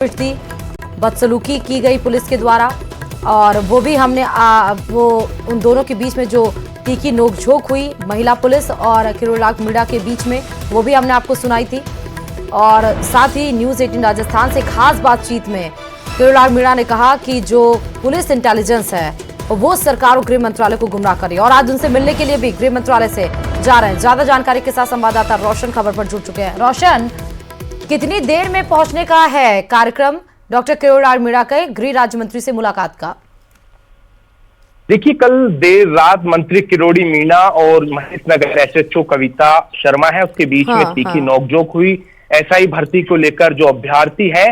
दी, बदसलूकी की गई पुलिस के द्वारा और वो भी हमने वो उन दोनों के बीच में जो तीखी नोकझोंक हुई महिला पुलिस और किरोड़ीलाल मीणा के बीच में, वो भी हमने आपको सुनाई थी। और साथ ही न्यूज़ 18 राजस्थान से खास बातचीत में किरोड़ीलाल मीणा ने कहा कि जो पुलिस इंटेलिजेंस है वो सरकार और गृह मंत्रालय को गुमराह कर रही है और आज उनसे मिलने के लिए भी गृह मंत्रालय से जा रहे हैं। ज्यादा जानकारी के साथ संवाददाता रोशन खबर पर जुड़ चुके हैं। रोशन, कितनी देर में पहुंचने का है कार्यक्रम डॉक्टर किरोड़ीलाल मीणा के गृह राज्य मंत्री से मुलाकात का? देखिए, कल देर रात मंत्री किरोड़ी मीणा और महेशनगर एसएचओ कविता शर्मा है उसके बीच में तीखी नोकझोंक हुई। एसआई भर्ती को लेकर जो अभ्यर्थी है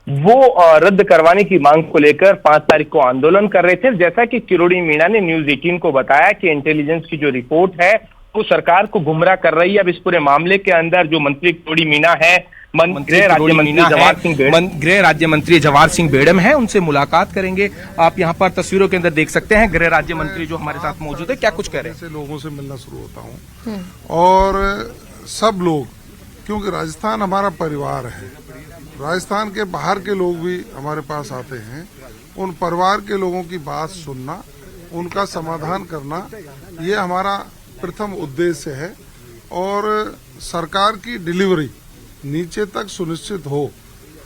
वो रद्द करवाने की मांग को लेकर 5 तारीख को आंदोलन कर रहे थे। जैसा कि किरोड़ी मीणा ने न्यूज़ 18 को बताया कि इंटेलिजेंस की जो रिपोर्ट है वो सरकार को गुमराह कर रही है। अब इस पूरे मामले के अंदर जो मंत्री किरोड़ी मीणा है, गृह राज्य मंत्री जवाहर सिंह बेड़म है, उनसे मुलाकात करेंगे। आप यहाँ पर तस्वीरों के अंदर देख सकते हैं गृह राज्य मंत्री जो हमारे साथ मौजूद है। क्या कुछ कह रहे हैं? लोगों से मिलना शुरू होता हूँ और सब लोग, क्योंकि राजस्थान हमारा परिवार है, राजस्थान के बाहर के लोग भी हमारे पास आते हैं। उन परिवार के लोगों की बात सुनना, उनका समाधान करना, ये हमारा प्रथम उद्देश्य है और सरकार की डिलीवरी नीचे तक सुनिश्चित हो,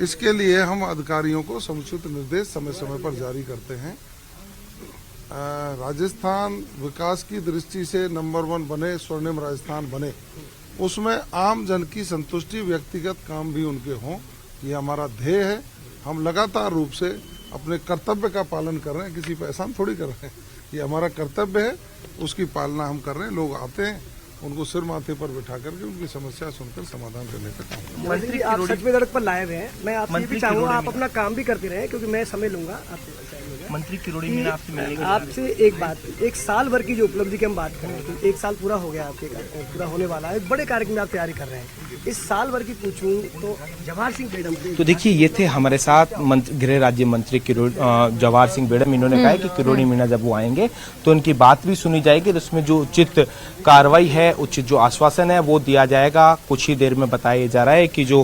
इसके लिए हम अधिकारियों को समुचित निर्देश समय समय पर जारी करते हैं। राजस्थान विकास की दृष्टि से नंबर 1 बने, स्वर्णिम राजस्थान बने, उसमें आम जन की संतुष्टि, व्यक्तिगत काम भी उनके हों, ये हमारा ध्येय है। हम लगातार रूप से अपने कर्तव्य का पालन कर रहे हैं, किसी पे एहसान थोड़ी कर रहे हैं, ये हमारा कर्तव्य है, उसकी पालना हम कर रहे हैं। लोग आते हैं, उनको सिर माथे पर बिठा करके उनकी समस्या सुनकर समाधान करने का काम। मंत्री, आप सच में सड़क पर लाए हुए हैं, मैं आपसे ये भी चाहूंगा आप अपना काम भी करते रहे, क्योंकि मैं समय लूंगा आपसे। मंत्री किरोड़ी मीणा आपसे मिलने के आपसे एक बात, 1 साल भर की जो उपलब्धि की हम बात कर रहे हैं, तो 1 साल पूरा हो गया, आपके पूरा होने वाला है, बड़े कार्यक्रम आप तैयारी कर रहे हैं। इस साल भर की पूछूं तो जवाहर सिंह बेड़म, तो देखिए ये थे हमारे साथ गृह राज्य मंत्री जवाहर सिंह बेड़म। इन्होंने कहा कि किरोड़ी मीणा जब वो आएंगे तो उनकी बात भी सुनी जाएगी, तो उसमें जो उचित कार्रवाई है, उचित जो आश्वासन है वो दिया जाएगा। कुछ ही देर में बताया जा रहा है कि जो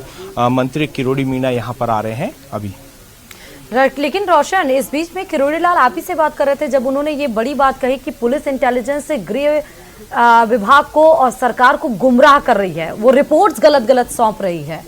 मंत्री किरोड़ी मीणा यहाँ पर आ रहे हैं अभी। लेकिन रोशन, इस बीच में किरोड़ीलाल आप ही से बात कर रहे थे जब उन्होंने ये बड़ी बात कही कि पुलिस इंटेलिजेंस से गृह विभाग को और सरकार को गुमराह कर रही है, वो रिपोर्ट्स गलत सौंप रही है।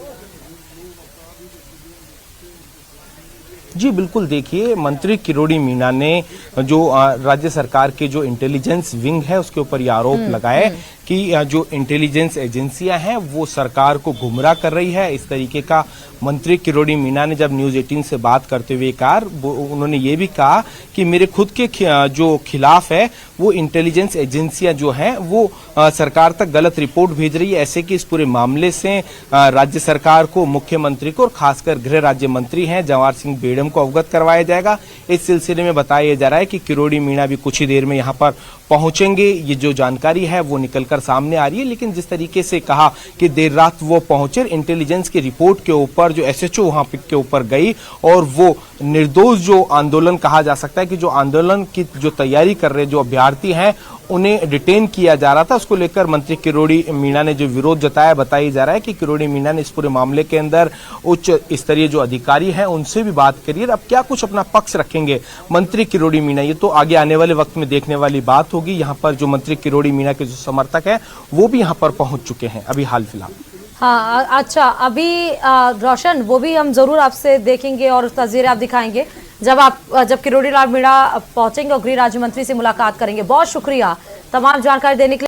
जी बिल्कुल, देखिए मंत्री किरोड़ी मीणा ने जो राज्य सरकार के जो इंटेलिजेंस विंग है उसके ऊपर ये आरोप लगाए कि जो इंटेलिजेंस एजेंसियां हैं वो सरकार को गुमराह कर रही है। इस तरीके का मंत्री किरोड़ी मीणा ने जब न्यूज़ 18 से बात करते हुए कहा, उन्होंने ये भी कहा कि मेरे खुद के जो खिलाफ है वो इंटेलिजेंस एजेंसियां जो हैं वो सरकार तक गलत रिपोर्ट भेज रही है। ऐसे कि इस पूरे मामले से राज्य सरकार को, मुख्यमंत्री को और खासकर गृह राज्य मंत्री हैं जवाहर सिंह बेड़म को अवगत करवाया जाएगा। इस सिलसिले में बताया जा रहा है कि किरोड़ी मीणा भी कुछ ही देर में यहाँ पर पहुंचेंगे। ये जो जानकारी है वो निकलकर सामने आ रही है, लेकिन जिस तरीके से कहा कि देर रात वो पहुंचे, इंटेलिजेंस की रिपोर्ट के ऊपर जो एसएचओ वहां के ऊपर गई और वो निर्दोष जो आंदोलन कहा जा सकता है कि जो आंदोलन की जो तैयारी कर रहे जो अभ्यर्थी हैं उन्हें डिटेन किया जा रहा था, उसको लेकर मंत्री किरोड़ी मीणा ने जो विरोध जताया। बताया जा रहा है कि किरोड़ी मीणा ने इस पूरे मामले के अंदर उच्च स्तरीय जो अधिकारी हैं उनसे भी बात करी है। अब क्या कुछ अपना पक्ष रखेंगे मंत्री किरोड़ी मीणा, ये तो आगे आने वाले वक्त में देखने वाली बात होगी। यहाँ पर जो मंत्री किरोड़ी मीणा के जो समर्थक हैं वो भी यहाँ पर पहुंच चुके हैं अभी हाल फिलहाल। हाँ, अच्छा, अभी रोशन, वो भी हम जरूर आपसे देखेंगे और तस्वीरें आप दिखाएंगे जब किरोड़ीलाल मीणा पहुंचेंगे और गृह राज्य मंत्री से मुलाकात करेंगे। बहुत शुक्रिया तमाम जानकारी देने के लिए।